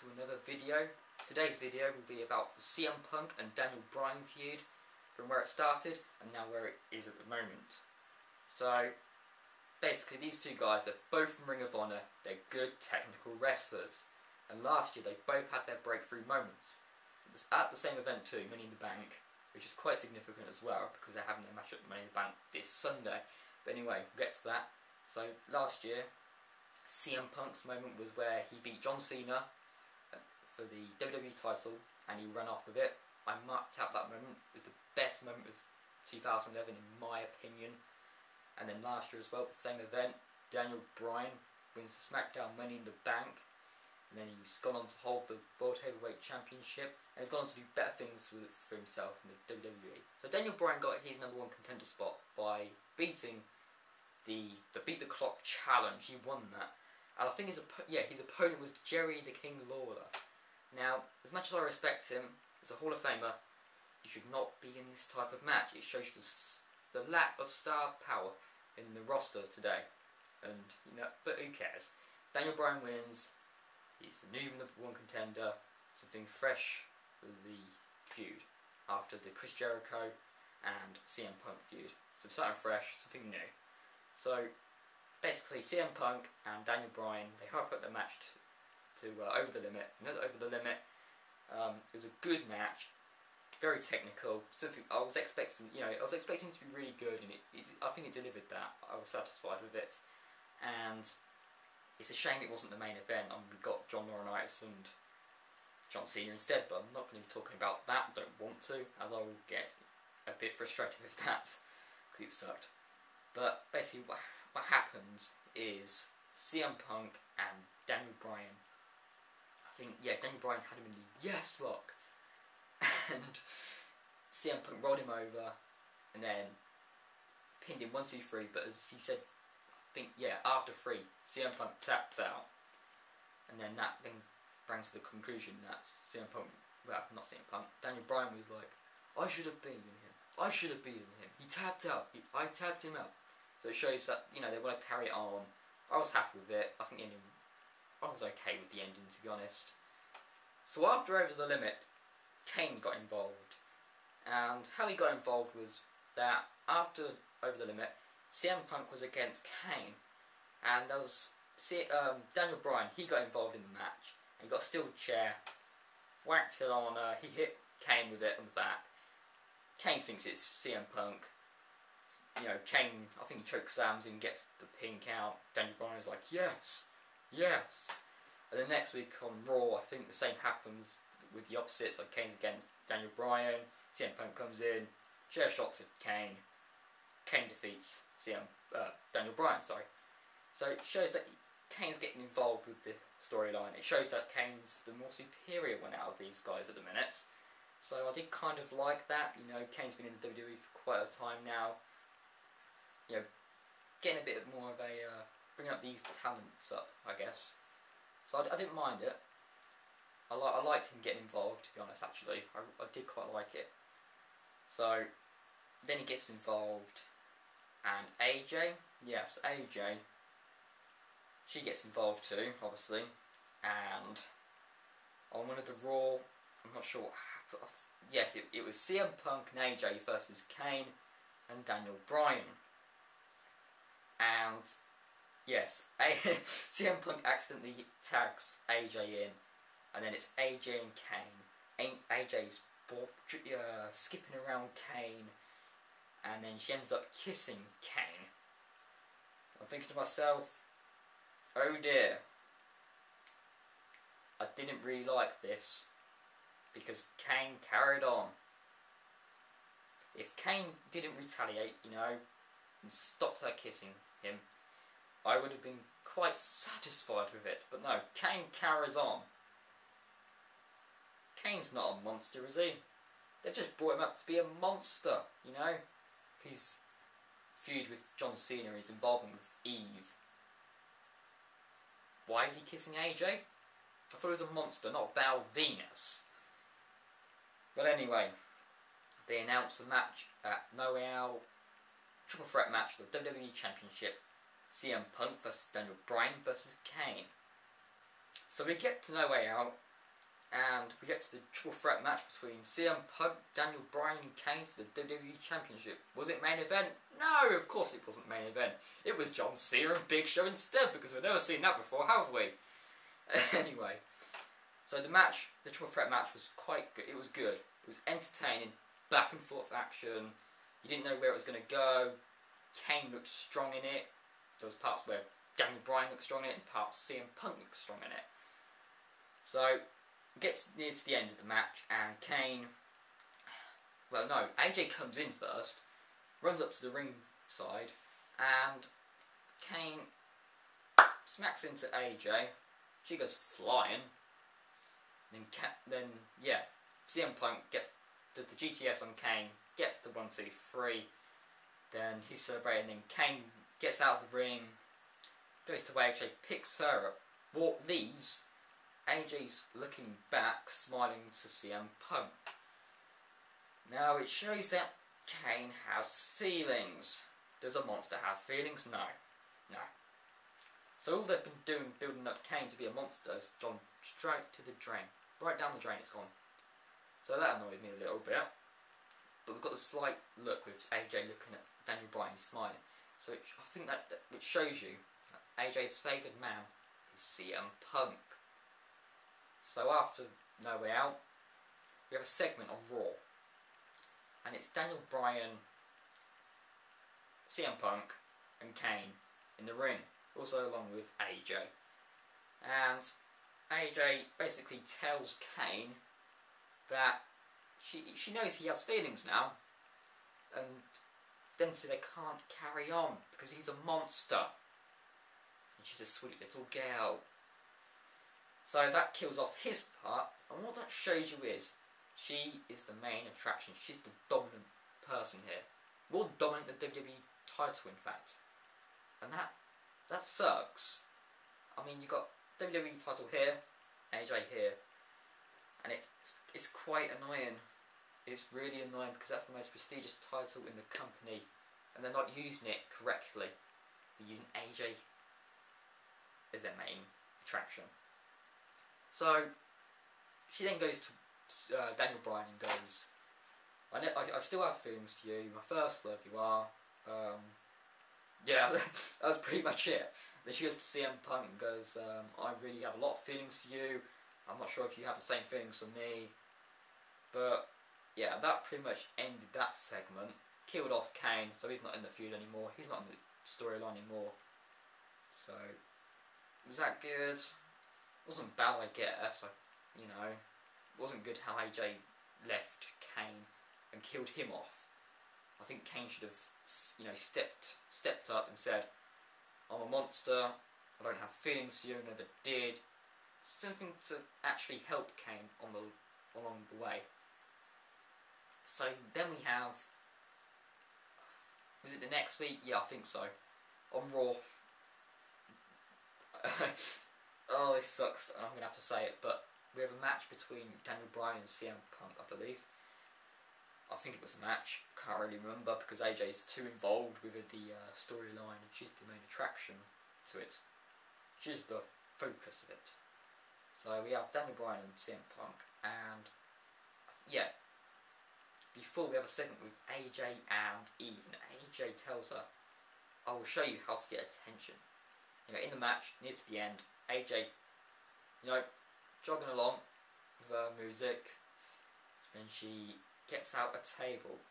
to another video. Today's video will be about the CM Punk and Daniel Bryan feud, from where it started and now where it is at the moment. So basically these two guys, they're both from Ring of Honor, they're good technical wrestlers, and last year they both had their breakthrough moments. It was at the same event too, Money in the Bank, which is quite significant as well because they're having their match at Money in the Bank this Sunday. But anyway, we'll get to that. So last year CM Punk's moment was where he beat John Cena for the WWE title and he ran off with it. I marked out that moment. It was the best moment of 2011 in my opinion. And then last year as well, the same event, Daniel Bryan wins the SmackDown Money in the Bank, and then he's gone on to hold the World Heavyweight Championship, and he's gone on to do better things for himself in the WWE. So Daniel Bryan got his #1 contender spot by beating the Beat the Clock challenge. He won that, and I think his opponent was Jerry the King Lawler. Now, as much as I respect him as a Hall of Famer, he should not be in this type of match. It shows the lack of star power in the roster today, and but who cares? Daniel Bryan wins. He's the new #1 contender. Something fresh for the feud after the Chris Jericho and CM Punk feud. So something fresh, something new. So basically, CM Punk and Daniel Bryan, they hurry up the match to Over the Limit. Another Over the Limit. It was a good match, very technical. Something I was expecting. I was expecting it to be really good, and I think it delivered that. I was satisfied with it, and it's a shame it wasn't the main event. We got John Laurinaitis and John Cena instead, but I'm not going to be talking about that. Don't want to, as I will get a bit frustrated with that because it sucked. But basically, what happened is CM Punk and Daniel Bryan. I think Daniel Bryan had him in the yes lock, and CM Punk rolled him over, and then pinned him 1, 2, 3. But as he said, after 3, CM Punk tapped out, and then that brings to the conclusion that CM Punk, not CM Punk, Daniel Bryan was like, I should have beaten him. I should have beaten him. He tapped out. I tapped him out. So it shows that they want to carry it on. I was happy with it. I think the ending, I was okay with the ending, to be honest. So after Over the Limit, Kane got involved, and how he got involved was that after Over the Limit, CM Punk was against Kane, and there was Daniel Bryan. He got involved in the match, and he got a steel chair, whacked it on. He hit Kane with it on the back. Kane thinks it's CM Punk. Kane, I think he chokeslams him, gets the pin count. Daniel Bryan is like, yes, yes. And then next week on Raw, I think the same happens with the opposites. Like Kane's against Daniel Bryan, CM Punk comes in, chair shot to Kane. Kane defeats Daniel Bryan, sorry. So it shows that Kane's getting involved with the storyline. It shows that Kane's the more superior one out of these guys at the minute. So I did kind of like that. Kane's been in the WWE for quite a time now. Getting a bit more of a bringing up these talents up, I guess. So I didn't mind it. I liked him getting involved, to be honest. Actually, I did quite like it. So then he gets involved, and AJ, yes, AJ, she gets involved too, obviously. And on one of the Raw, I'm not sure what happened. Yes, it was CM Punk and AJ versus Kane and Daniel Bryan. And yes, CM Punk accidentally tags AJ in, and then it's AJ and Kane. AJ's skipping around Kane, and then she ends up kissing Kane. I'm thinking to myself, oh dear, I didn't really like this, because Kane carried on. If Kane didn't retaliate, and stopped her kissing him, I would have been quite satisfied with it. But no, Kane carries on. Kane's not a monster, is he? They've just brought him up to be a monster, His feud with John Cena, his involvement with Eve. Why is he kissing AJ? I thought he was a monster, not Val Venus. Well, anyway, they announced the match at No Way Out, triple threat match for the WWE Championship. CM Punk versus Daniel Bryan versus Kane. So we get to No Way Out, And we get to the triple threat match between CM Punk, Daniel Bryan and Kane for the WWE Championship. Was it main event? No, of course it wasn't main event. It was John Cena and Big Show instead, because we've never seen that before, have we? Anyway, so the match, the triple threat match was quite good. It was good. It was entertaining, back and forth action. You didn't know where it was going to go. Kane looked strong in it. There was parts where Daniel Bryan looked strong in it and parts CM Punk looked strong in it. So, it gets near to the end of the match and Kane... Well, no, AJ comes in first, runs up to the ring side, and Kane smacks into AJ. She goes flying. Then CM Punk does the GTS on Kane, gets the 1, 2, 3. Then he's celebrating. Then Kane gets out of the ring, goes to AJ, picks her up, leaves. AJ's looking back, smiling to CM Punk. Now it shows that Kane has feelings. Does a monster have feelings? No. No. So all they've been doing, building up Kane to be a monster, has gone straight to the drain. Right down the drain it's gone. So that annoyed me a little bit. But we've got the slight look with AJ looking at Daniel Bryan smiling. So I think that which shows you that AJ's favoured man is CM Punk. So after No Way Out, we have a segment on Raw. And it's Daniel Bryan, CM Punk and Kane in the ring. Also along with AJ. And AJ basically tells Kane that she knows he has feelings now. And then so they can't carry on because he's a monster. And she's a sweet little girl. So that kills off his part, and what that shows you is, she is the main attraction. She's the dominant person here. More dominant than the WWE title, in fact. And that sucks. I mean, you got WWE title here, AJ here, and it's quite annoying. It's really annoying because that's the most prestigious title in the company, and they're not using it correctly. They're using AJ as their main attraction. So, she then goes to Daniel Bryan and goes, I still have feelings for you, my first love you are. Yeah, that was pretty much it. Then she goes to CM Punk and goes, I really have a lot of feelings for you. I'm not sure if you have the same feelings for me. But, yeah, that pretty much ended that segment. Killed off Kane, so he's not in the feud anymore. He's not in the storyline anymore. So, was that good? Wasn't bad, I guess. You know, it wasn't good how AJ left Kane and killed him off. I think Kane should have, you know, stepped up and said, I'm a monster, I don't have feelings for you, never did. Something to actually help Kane along the way. So then we have, was it the next week? Yeah, I think so. On Raw. Oh, this sucks, I'm going to have to say it, but we have a match between Daniel Bryan and CM Punk, I believe. I think it was a match, can't really remember, because AJ's too involved with the storyline, and she's the main attraction to it. She's the focus of it. So we have Daniel Bryan and CM Punk, and yeah, before we have a segment with AJ and Eve, and AJ tells her, I will show you how to get attention. You know, in the match, near to the end, AJ, you know, jogging along with her music, then she gets out a table,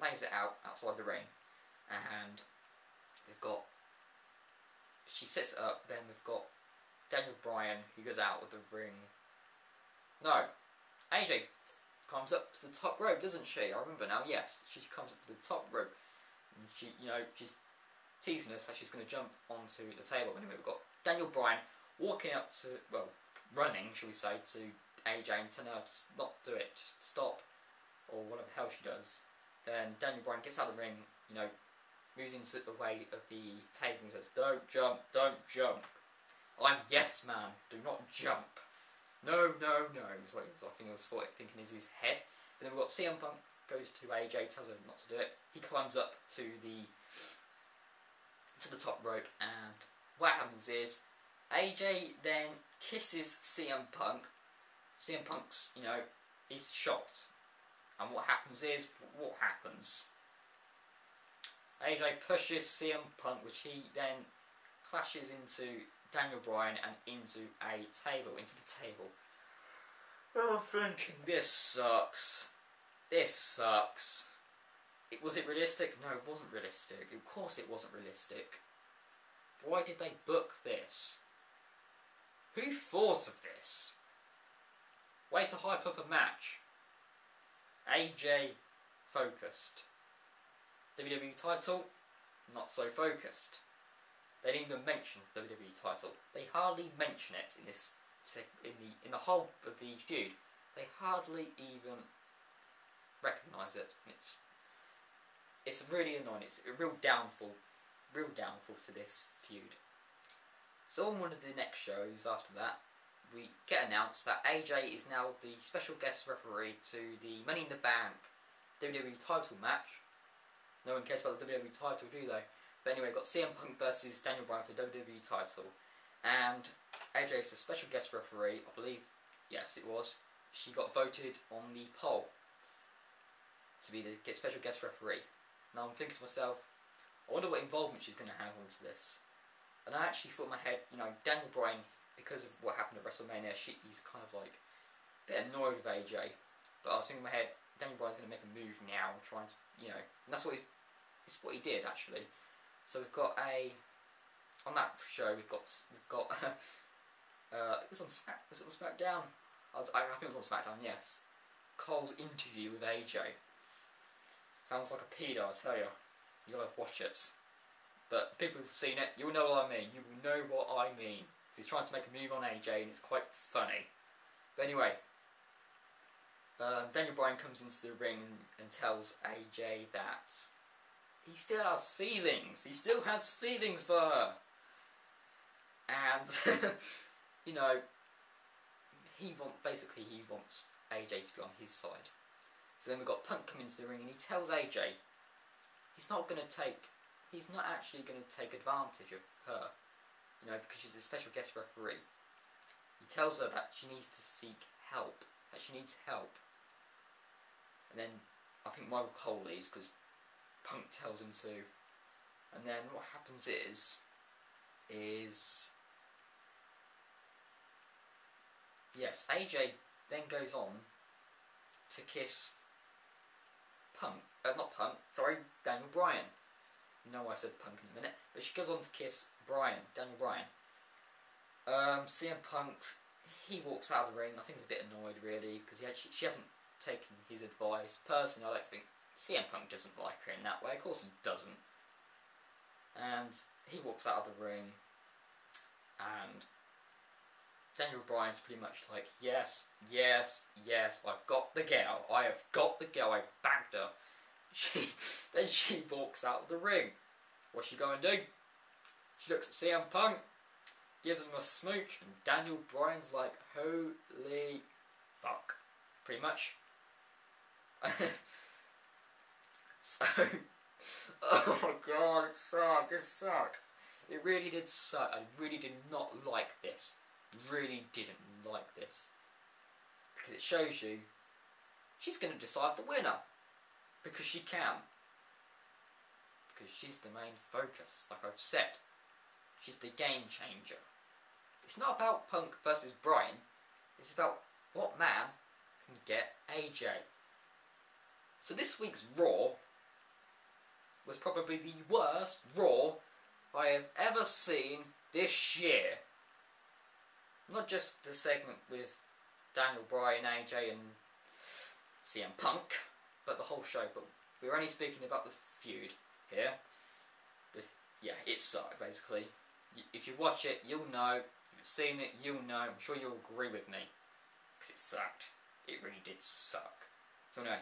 lays it out outside the ring, and she sets it up, then we've got Daniel Bryan, who goes out of the ring. No, AJ comes up to the top rope, doesn't she? I remember now, yes, she comes up to the top rope, and she, you know, she's teasing us how she's going to jump onto the table. Anyway, we've got Daniel Bryan walking up to, well, running, shall we say, to AJ and telling her to not do it, just stop, or whatever the hell she does. Then Daniel Bryan gets out of the ring, you know, moves into the way of the table and says, don't jump, don't jump. I'm yes man, do not jump. No, no, no, is what I think I was thinking is his head. And then we've got CM Punk goes to AJ, tells her not to do it. He climbs up to the top rope, and what happens is AJ then kisses CM Punk, CM Punk's, he's shocked. And what happens is, what happens? AJ pushes CM Punk, which he then clashes into Daniel Bryan and into the table. I'm thinking, this sucks. This sucks. Was it realistic? No, it wasn't realistic. Of course it wasn't realistic. Why did they book this? Who thought of this? Way to hype up a match. AJ focused. WWE title, not so focused. They didn't even mention the WWE title. They hardly mention it in this in the whole of the feud. They hardly even recognise it. It's really annoying. It's a real downfall to this feud. So on one of the next shows after that, we get announced that AJ is now the special guest referee to the Money in the Bank WWE title match. No one cares about the WWE title, do they? But anyway, got CM Punk versus Daniel Bryan for the WWE title. And AJ is a special guest referee, I believe. Yes, it was. She got voted on the poll to be the special guest referee. Now I'm thinking to myself, I wonder what involvement she's going to have onto this. And I actually thought in my head, Daniel Bryan, because of what happened at WrestleMania, he's kind of like a bit annoyed with AJ. But I was thinking in my head, Daniel Bryan's going to make a move now, trying to, and that's what it's what he did actually. So we've got on that show we've got it was on SmackDown. I think it was on SmackDown. Yes, Cole's interview with AJ. Sounds like a pedo, I tell you. You'll have to watch it. But people who've seen it, you'll know what I mean. You will know what I mean. So he's trying to make a move on AJ, and it's quite funny. But anyway, Daniel Bryan comes into the ring and tells AJ that he still has feelings. He still has feelings for her. And, he wants AJ to be on his side. So then we've got Punk coming into the ring and he tells AJ he's not actually going to take advantage of her, because she's a special guest referee. He tells her that she needs to seek help, that she needs help. And then I think Michael Cole leaves because Punk tells him to. And then what happens is yes, AJ then goes on to kiss Daniel Bryan. You know why I said Punk in a minute, but she goes on to kiss Daniel Bryan. CM Punk, he walks out of the ring. I think he's a bit annoyed really because she hasn't taken his advice. Personally, I don't think CM Punk doesn't like her in that way. Of course he doesn't. And he walks out of the ring, and Daniel Bryan's pretty much like, yes, I've got the girl. I have got the girl. I bagged her. Then she walks out of the ring. What's she going to do? She looks at CM Punk, gives him a smooch, and Daniel Bryan's like, holy fuck. Pretty much. So, oh my god, it sucked. It really did suck. I really did not like this. Really didn't like this. Because it shows you she's going to decide the winner. Because she can. Because she's the main focus, like I've said. She's the game changer. It's not about Punk versus Bryan. It's about what man can get AJ. So this week's Raw was probably the worst Raw I have ever seen this year. Not just the segment with Daniel Bryan, AJ and CM Punk, but the whole show. But we're only speaking about the feud here. Yeah, it sucked basically. If you watch it, you'll know. If you've seen it, you'll know. I'm sure you'll agree with me. Because it sucked. It really did suck. So anyway,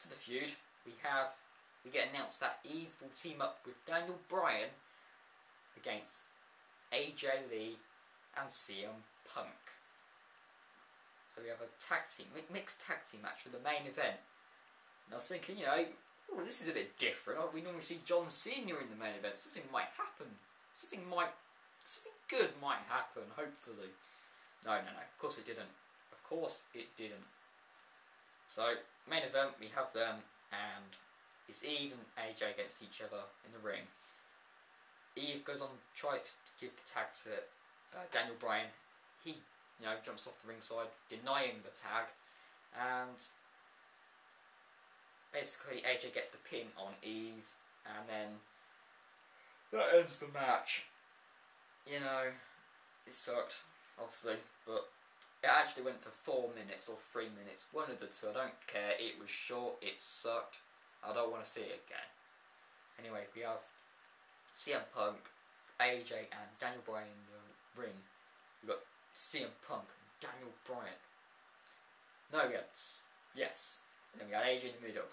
to the feud, we get announced that Eve will team up with Daniel Bryan against AJ Lee and CM Punk. So we have a mixed tag team match for the main event. And I was thinking, oh, this is a bit different. We normally see John Cena in the main event. Something might happen. Something good might happen, hopefully. No. Of course it didn't. Of course it didn't. So, main event, we have them, and it's Eve and AJ against each other in the ring. Eve goes on, tries to give the tag to Daniel Bryan. He, jumps off the ringside, denying the tag, and basically AJ gets the pin on Eve, and then that ends the match. It sucked, obviously, but it actually went for 4 minutes or 3 minutes, one of the two. I don't care. It was short. It sucked. I don't want to see it again. Anyway, we have CM Punk, AJ, and Daniel Bryan in the ring. We've got CM Punk and Daniel Bryan. No, yes. And then we got AJ in the middle.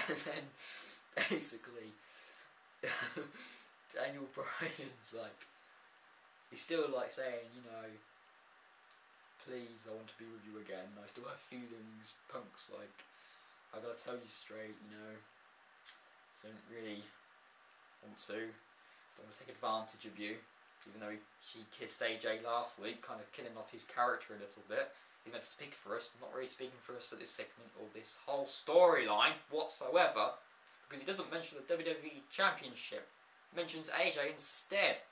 And then, basically, Daniel Bryan's he's still saying, please, I want to be with you again. I still have feelings. Punk's I gotta tell you straight, So I don't really want to. Don't want to take advantage of you. Even though she kissed AJ last week, kind of killing off his character a little bit. He's meant to speak for us, not really speaking for us at this segment or this whole storyline whatsoever, because he doesn't mention the WWE Championship. He mentions AJ instead.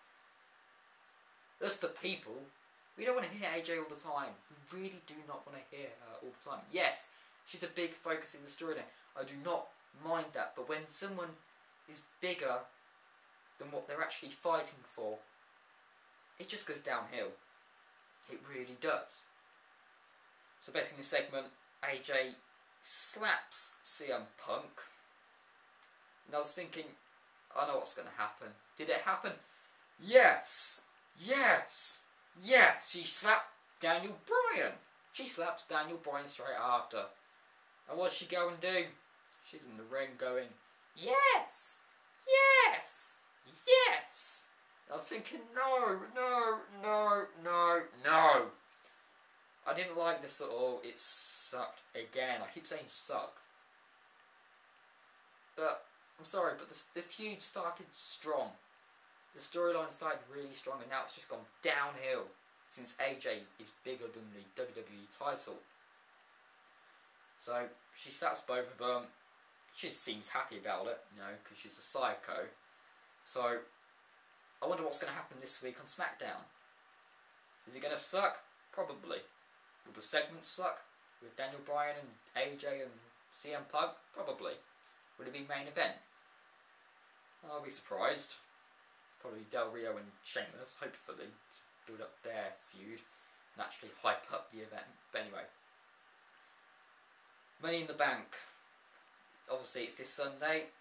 Us the people, we don't want to hear AJ all the time. We really do not want to hear her all the time. Yes, she's a big focus in the storyline. I do not mind that, but when someone is bigger than what they're actually fighting for, it just goes downhill. It really does. So basically in this segment, AJ slaps CM Punk. And I was thinking, I know what's going to happen. Did it happen? Yes! Yes! Yes! She slapped Daniel Bryan! She slaps Daniel Bryan straight after. And what's she go and do? She's in the ring going, yes! Yes! Yes! And I'm thinking, no! I didn't like this at all. It sucked again. I keep saying suck. But, I'm sorry, but the feud started strong. The storyline started really strong, and now it's just gone downhill since AJ is bigger than the WWE title. So, she slaps both of them. She seems happy about it, because she's a psycho. So, I wonder what's going to happen this week on SmackDown. Is it going to suck? Probably. Will the segment suck? With Daniel Bryan and AJ and CM Punk? Probably. Will it be main event? I'll be surprised. Probably Del Rio and Sheamus, hopefully, to build up their feud and actually hype up the event. But anyway. Money in the Bank. Obviously it's this Sunday.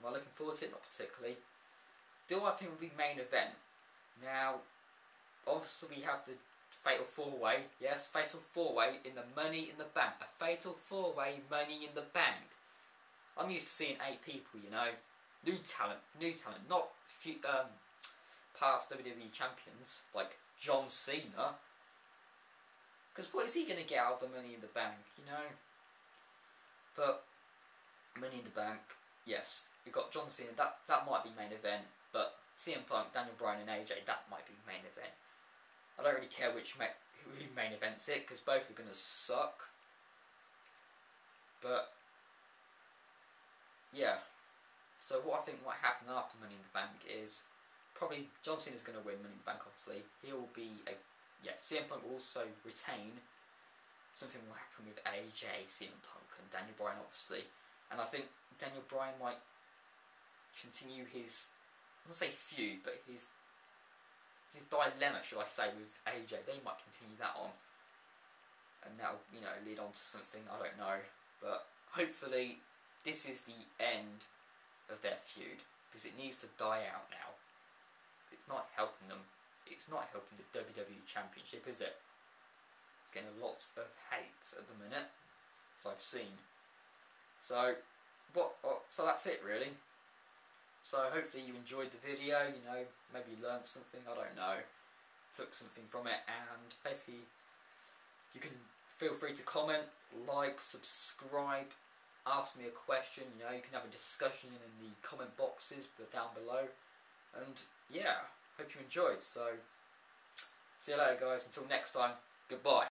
Am I looking forward to it? Not particularly. Do I think it will be main event? Now, obviously we have the Fatal 4-Way. Yes, Fatal 4-Way in the Money in the Bank. A Fatal 4-Way Money in the Bank. I'm used to seeing 8 people, New talent, not past WWE champions like John Cena. Because what is he going to get out of the Money in the Bank, But Money in the Bank, yes, you've got John Cena. That might be main event, but CM Punk, Daniel Bryan, and AJ, that might be main event. I don't really care who main events it, because both are going to suck. But yeah. So what I think might happen after Money in the Bank is probably John Cena's going to win Money in the Bank, obviously. He'll be CM Punk will also retain. Something will happen with AJ, CM Punk and Daniel Bryan, obviously. And I think Daniel Bryan might continue his, I won't say feud, but his dilemma, should I say, with AJ. They might continue that on. And that'll, lead on to something, I don't know. But hopefully this is the end of their feud, because it needs to die out now. It's not helping them. It's not helping the WWE Championship, is it? It's getting a lot of hate at the minute, as I've seen. So that's it really. So hopefully you enjoyed the video, maybe learned something, I don't know, took something from it, and basically you can feel free to comment, like, subscribe, ask me a question, you can have a discussion in the comment boxes down below, and yeah, hope you enjoyed. So see you later guys, until next time, Goodbye.